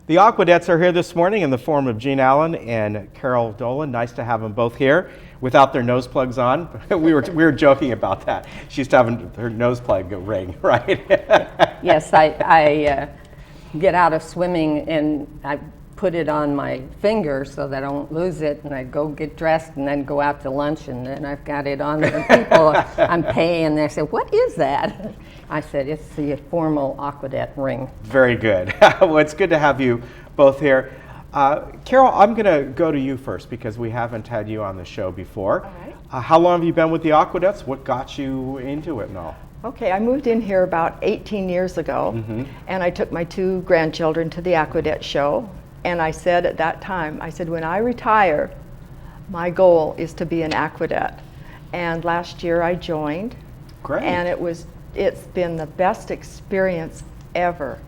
The Aquadettes are here this morning in the form of Jean Allen and Carol Dolan. Nice to have them both here without their nose plugs on. we were joking about that. She used to have her nose plug ring, right? Yes, I get out of swimming and I put it on my finger so that I won't lose it, and I go get dressed and then go out to lunch, and then I've got it on. And people I'm paying, they say, "What is that?" I said, "It's the formal Aquadette ring." Very good. Well, it's good to have you both here. Carol, I'm going to go to you first because we haven't had you on the show before. All right. How long have you been with the Aquadettes? What got you into it and all? Okay, I moved in here about 18 years ago, and I took my 2 grandchildren to the Aquadette show. And I said at that time, I said, when I retire, my goal is to be an Aquadette. And last year I joined. Great. And it's been the best experience ever.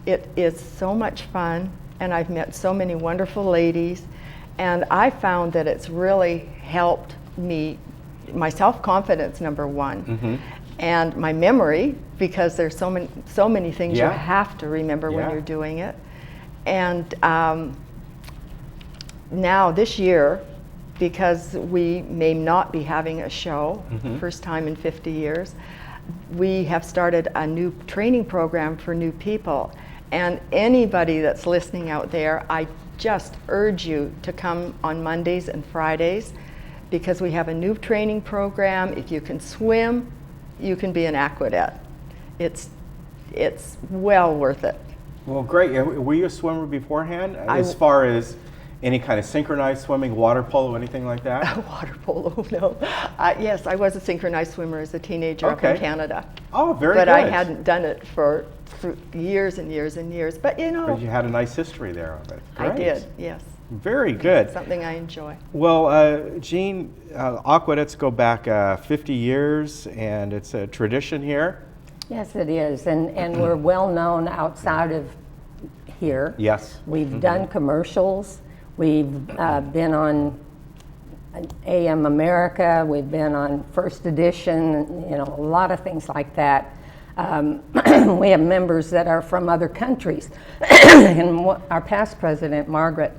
It is so much fun, and I've met so many wonderful ladies, and I found that it's really helped me, my self-confidence, number one, and my memory, because there's so many things you have to remember when you're doing it. And now this year, because we may not be having a show, first time in 50 years, we have started a new training program for new people. And anybody that's listening out there, I just urge you to come on Mondays and Fridays, because we have a new training program. If you can swim, you can be an Aquadette. It's well worth it. Well, great. Were you a swimmer beforehand? As far as any kind of synchronized swimming, water polo, anything like that? Water polo, no. Yes, I was a synchronized swimmer as a teenager up in Canada. Oh, very good. But I hadn't done it for years and years and years. But you know. But you had a nice history there of it. Great. I did, yes. Very good. It's something I enjoy. Well, Jean, Aquadettes go back 50 years, and it's a tradition here. Yes, it is, and we're well known outside of here. Yes. We've done commercials. We've been on AM America. We've been on First Edition. You know, a lot of things like that. We have members that are from other countries, and our past president, Margaret,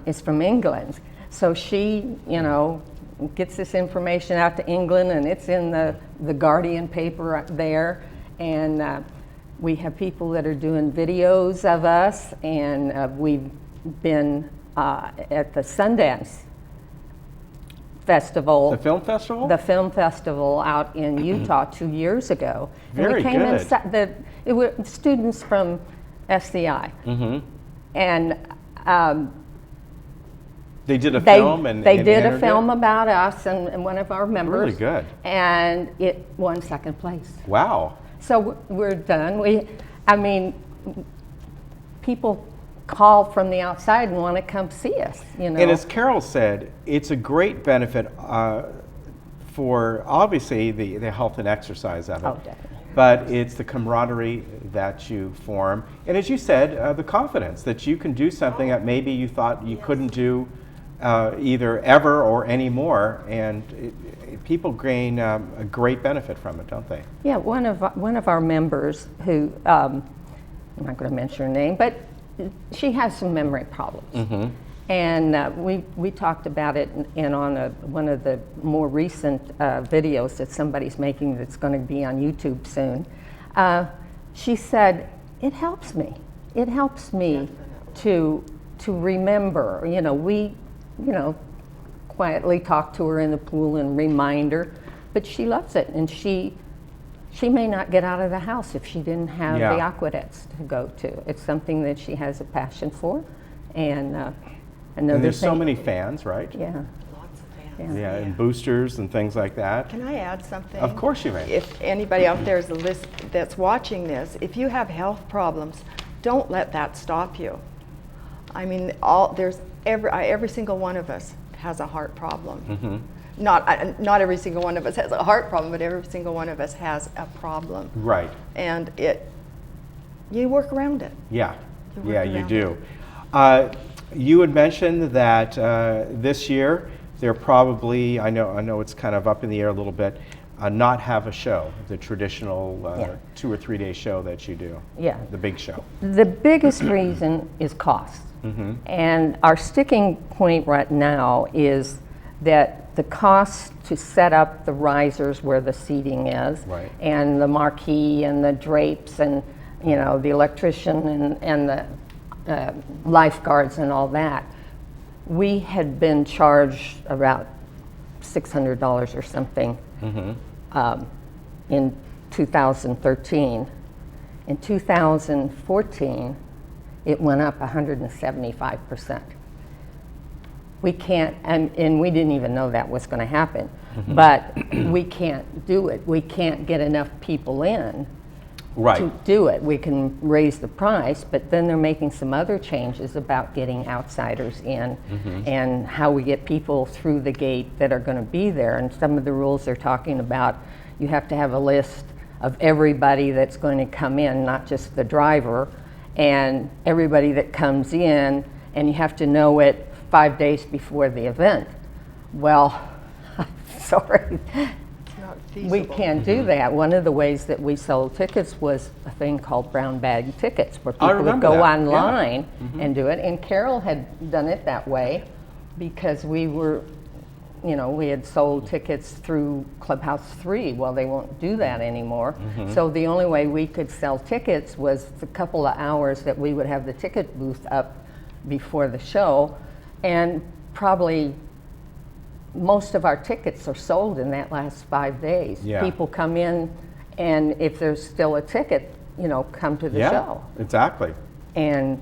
is from England. So she, you know, gets this information out to England, and it's in the Guardian paper up there. And we have people that are doing videos of us, and we've been at the Sundance Festival. The film festival? The film festival out in Utah 2 years ago. Very and we came good. It were students from SCI. And they did a film and they did entered a film it? about us and one of our members. Really good. And it won second place. Wow. So we're done. I mean, people call from the outside and want to come see us, you know. And as Carol said, it's a great benefit for obviously the health and exercise of it. Oh, definitely. But it's the camaraderie that you form. And as you said, the confidence that you can do something that maybe you thought you couldn't do either ever or anymore. And people gain a great benefit from it, don't they? Yeah, one of our members who, I'm not going to mention her name, but she has some memory problems. And we talked about it on one of the more recent videos that somebody's making that's going to be on YouTube soon. She said, it helps me. It helps me to remember. You know, we quietly talk to her in the pool and remind her, but she loves it. And she may not get out of the house if she didn't have the Aquadettes to go to. It's something that she has a passion for. And there's so many fans, right? Yeah. Lots of fans. Yeah, and boosters and things like that. Can I add something? Of course you may. If anybody out there that's watching this, if you have health problems, don't let that stop you. I mean, every single one of us has a heart problem. Not every single one of us has a heart problem, but every single one of us has a problem. Right. And you work around it. Yeah. You around do. You had mentioned that this year there probably, I know it's kind of up in the air a little bit, not have a show, the traditional Yeah. 2 or 3 day show that you do? Yeah. The big show. The biggest reason is cost. And our sticking point right now is that the cost to set up the risers where the seating is, Right. and the marquee and the drapes and, you know, the electrician and the lifeguards and all that, we had been charged about $600 or something in 2013. In 2014, it went up 175%. We can't, and we didn't even know that was going to happen, but we can't do it. We can't get enough people in Right. to do it. We can raise the price, but then they're making some other changes about getting outsiders in and how we get people through the gate that are going to be there. And some of the rules they're talking about, you have to have a list of everybody that's going to come in, not just the driver, and everybody that comes in, and you have to know it 5 days before the event. Well, sorry. Not We feasible. can't do that. One of the ways that we sold tickets was a thing called brown bag tickets, where I people would remember go that, yeah. online and do it. And Carol had done it that way because we were, you know, we had sold tickets through Clubhouse 3. Well, they won't do that anymore. So the only way we could sell tickets was the couple of hours that we would have the ticket booth up before the show. And probably most of our tickets are sold in that last 5 days. Yeah. People come in, and if there's still a ticket, you know, come to the Yeah, show. exactly. And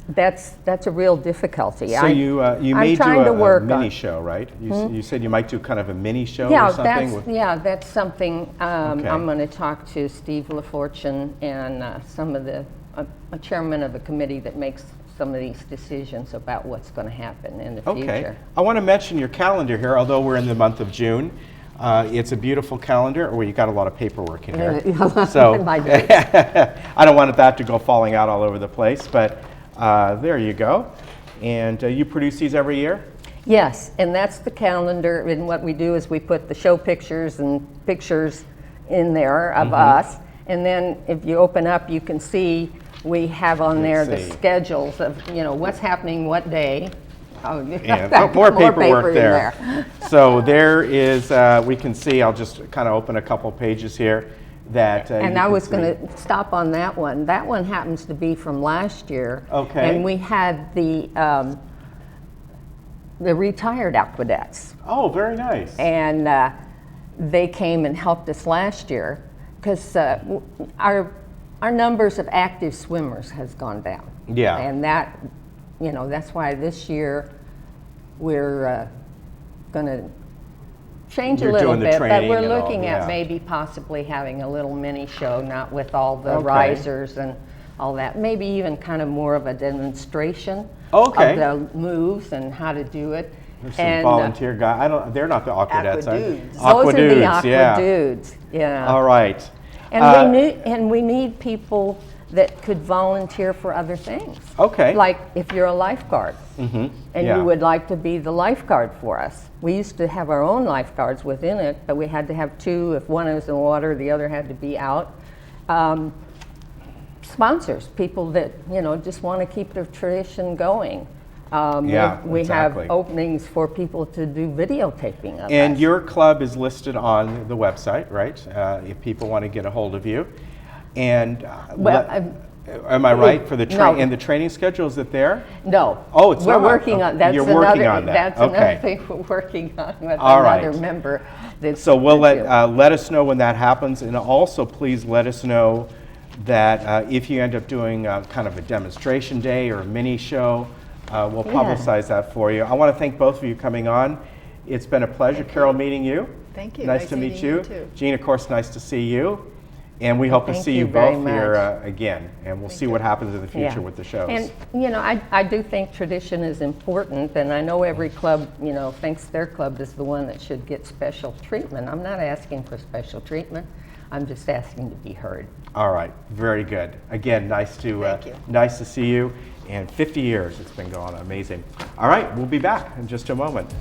that's a real difficulty. So you may do trying to a work mini on- show, right? You said you might do kind of a mini show Yeah, or something? that's something. Okay. I'm going to talk to Steve LaFortune and some of the a chairman of the committee that makes some of these decisions about what's going to happen in the Okay. future. I want to mention your calendar here, although we're in the month of June. It's a beautiful calendar. Well, you got a lot of paperwork in here. So My dates. I don't want that to go falling out all over the place, but there you go. And you produce these every year? Yes, and that's the calendar, and what we do is we put the show pictures and pictures in there of us, and then if you open up, you can see we have on there the see. schedules of, you know, what's happening what day. Oh, you And got more paper paperwork in there. So there is, we can see, I'll just kind of open a couple pages here that you And I can was see. going to stop on that one. That one happens to be from last year. Okay. And we had the retired Aquadettes. Oh, very nice. And they came and helped us last year because our numbers of active swimmers has gone down. Yeah. And that, you know, that's why this year we're going to change You're a little doing the bit, but training we're and all, looking yeah. at maybe possibly having a little mini show, not with all the Okay. risers and all that. Maybe even kind of more of a demonstration Okay. of the moves and how to do it. There's some And, volunteer guy. They're not the Aquadettes, are they? Aquadudes. those are the Aquadudes, yeah. Aquadudes, yeah. All right. And we need people that could volunteer for other things. Okay. Like if you're a lifeguard and yeah. you would like to be the lifeguard for us. We used to have our own lifeguards within it, but we had to have two. If one was in the water, the other had to be out. Sponsors, people that, you know, just want to keep the tradition going. Yeah, we exactly. have openings for people to do videotaping of And us. your club is listed on the website, right? If people want to get a hold of you. And Well, am I right for the no. and the training schedule, is it there? No. Oh, it's we're not. working on that's You're another, working on that. That's Okay. another thing we're working on with All another right. member. That's, So we'll that's let us know when that happens, and also please let us know that if you end up doing kind of a demonstration day or a mini show, we'll Yeah. publicize that for you. I want to thank both of you coming on. It's been a pleasure, Carol, meeting you. Thank you. Nice to meet meeting you. too. Jean, of course, nice to see you. And we hope to Thank see you you very both here much. again, and we'll see what happens in the future Yeah. with the shows. And, you know, I do think tradition is important, and I know every club, you know, thinks their club is the one that should get special treatment. I'm not asking for special treatment. I'm just asking to be heard. All right, very good. Again, nice to Thank you. nice to see you. And 50 years it's been going on, amazing. All right, we'll be back in just a moment.